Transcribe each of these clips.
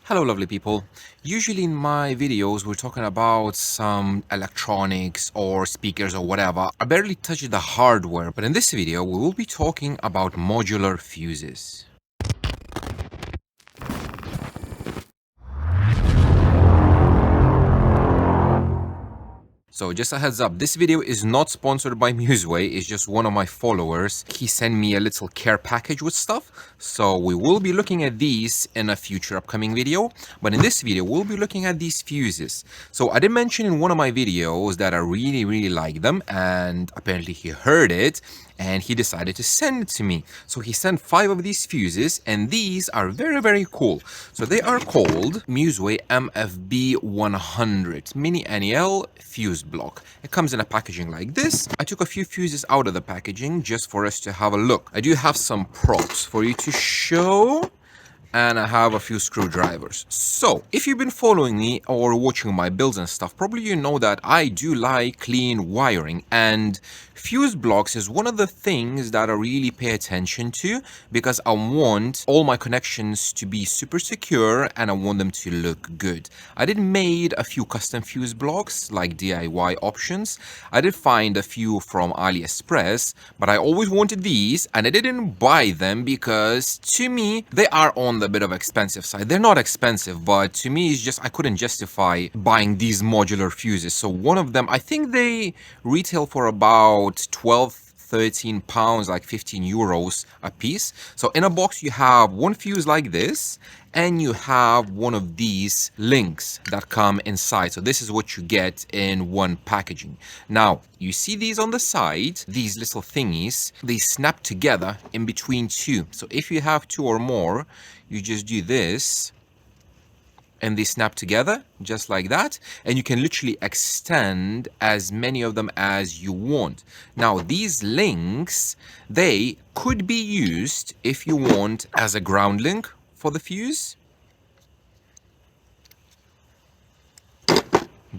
Hello lovely people. Usually in my videos we're talking about some electronics or speakers or whatever. I barely touch the hardware, but in this video we will be talking about modular fuses. So just a heads up, this video is not sponsored by Musway, it's just one of my followers. He sent me a little care package with stuff. So we will be looking at these in a future upcoming video. But in this video, we'll be looking at these fuses. So I did mention in one of my videos that I really like them, and apparently he heard it and he decided to send it to me. So he sent 5 of these fuses, and these are very cool. So they are called Musway MFB100 Mini NEL fuse block. It comes in a packaging like this. I took a few fuses out of the packaging just for us to have a look. I do have some props for you to show, and I have a few screwdrivers. So if you've been following me or watching my builds and stuff, probably you know that I do like clean wiring, and fuse blocks is one of the things that I really pay attention to because I want all my connections to be super secure and I want them to look good. I did made a few custom fuse blocks like DIY options. I did find a few from AliExpress, but I always wanted these and I didn't buy them because to me they are on the bit of expensive side. They're not expensive, but to me it's just I couldn't justify buying these modular fuses. So one of them, I think they retail for about 13 pounds, like 15 euros a piece. So in a box you have one fuse like this, and you have one of these links that come inside. So this is what you get in one packaging. Now you see these on the side, these little thingies, they snap together in between two. So if you have 2 or more, you just do this and they snap together just like that, and you can literally extend as many of them as you want. Now these links, they could be used if you want as a ground link for the fuse,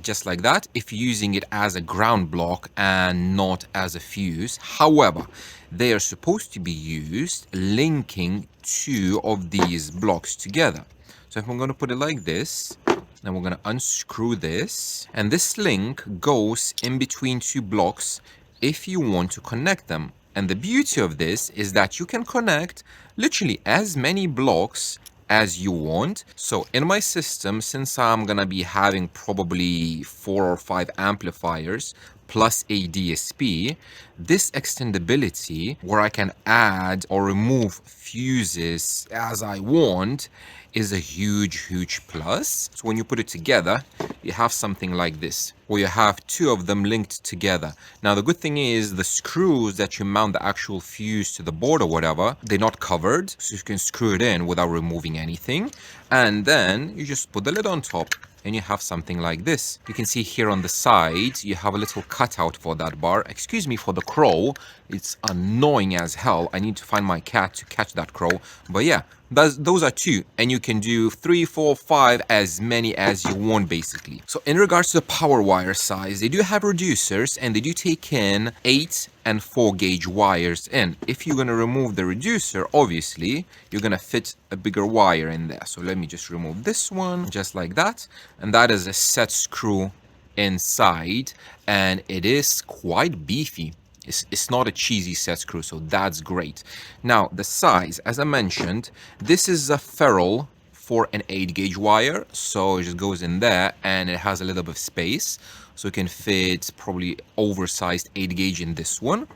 just like that, if you're using it as a ground block and not as a fuse. However, they are supposed to be used linking 2 of these blocks together. So if I'm going to put it like this, then we're going to unscrew this, and this link goes in between 2 blocks if you want to connect them. And the beauty of this is that you can connect literally as many blocks as you want. So in my system, since I'm gonna be having probably 4 or 5 amplifiers plus a DSP, this extendability where I can add or remove fuses as I want is a huge plus. So when you put it together, you have something like this, where you have 2 of them linked together. Now the good thing is the screws that you mount the actual fuse to the board or whatever, they're not covered, so you can screw it in without removing anything. And then you just put the lid on top and you have something like this. You can see here on the side, you have a little cutout for that bar. Excuse me for the crow. It's annoying as hell. I need to find my cat to catch that crow. But yeah, those are 2, and you can do 3, 4, 5, as many as you want basically. So in regards to the power wire size, they do have reducers and they do take in 8 and 4 gauge wires in. If you're going to remove the reducer, obviously you're going to fit a bigger wire in there. So let me just remove this one just like that, and that is a set screw inside, and it is quite beefy. It's not a cheesy set screw, so that's great. Now the size, as I mentioned, this is a ferrule for an 8 gauge wire, so it just goes in there and it has a little bit of space, so it can fit probably oversized 8 gauge in this one.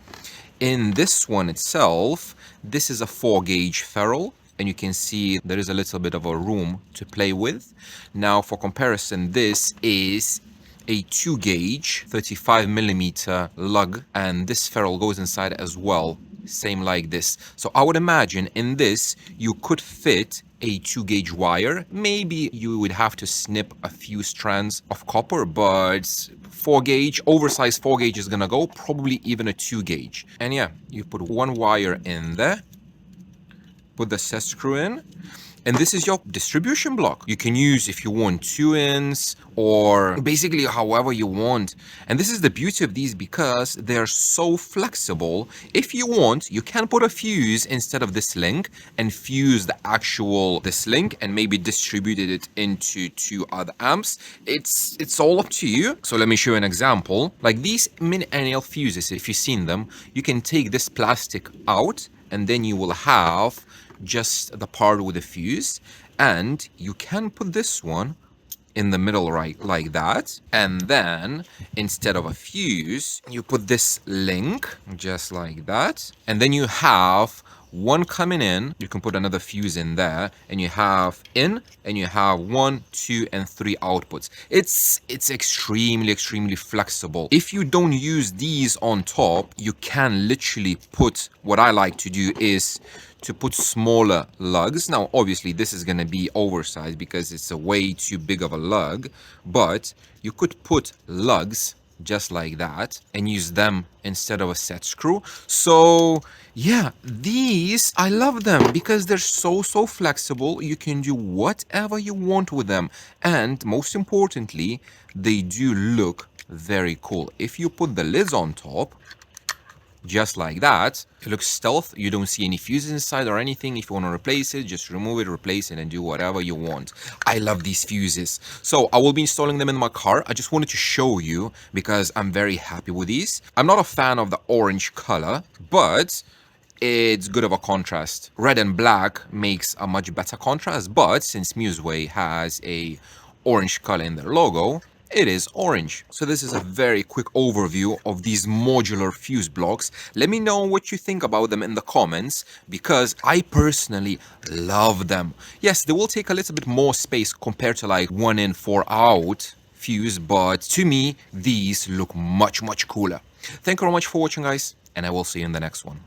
In this one itself, this is a 4 gauge ferrule, and you can see there is a little bit of a room to play with. Now for comparison, this is a 2 gauge 35mm lug, and this ferrule goes inside as well, same like this. So I would imagine in this you could fit a 2 gauge wire. Maybe you would have to snip a few strands of copper, but 4 gauge, oversized 4 gauge is gonna go, probably even a 2 gauge. And yeah, you put one wire in there, put the set screw in, And this is your distribution block. You can use if you want 2 ins or basically however you want. And this is the beauty of these because they're so flexible. If you want, you can put a fuse instead of this link and fuse the actual this link and maybe distribute it into 2 other amps. It's all up to you. So let me show you an example. Like these mini annual fuses, if you've seen them, you can take this plastic out and then you will have just the part with the fuse, and you can put this one in the middle, right, like that. And then instead of a fuse, you put this link just like that. And then you have one coming in, you can put another fuse in there, and you have in, and you have 1, 2, and 3 outputs. It's extremely flexible. If you don't use these on top, you can literally put, what I like to do is to put smaller lugs. Now, obviously, this is going to be oversized because it's a way too big of a lug, but you could put lugs just like that and use them instead of a set screw. So yeah, these, I love them because they're so flexible. You can do whatever you want with them, and most importantly, they do look very cool. If you put the lids on top just like that, it looks stealth. You don't see any fuses inside or anything. If you want to replace it, just remove it, replace it, and do whatever you want. I love these fuses. So I will be installing them in my car. I just wanted to show you because I'm very happy with these. I'm not a fan of the orange color, but it's good of a contrast. Red and black makes a much better contrast, but since Musway has a orange color in their logo, it is orange. So this is a very quick overview of these modular fuse blocks. Let me know what you think about them in the comments because I personally love them. Yes, they will take a little bit more space compared to like 1 in 4 out fuse, but to me, these look much cooler. Thank you very much for watching, guys, and I will see you in the next one.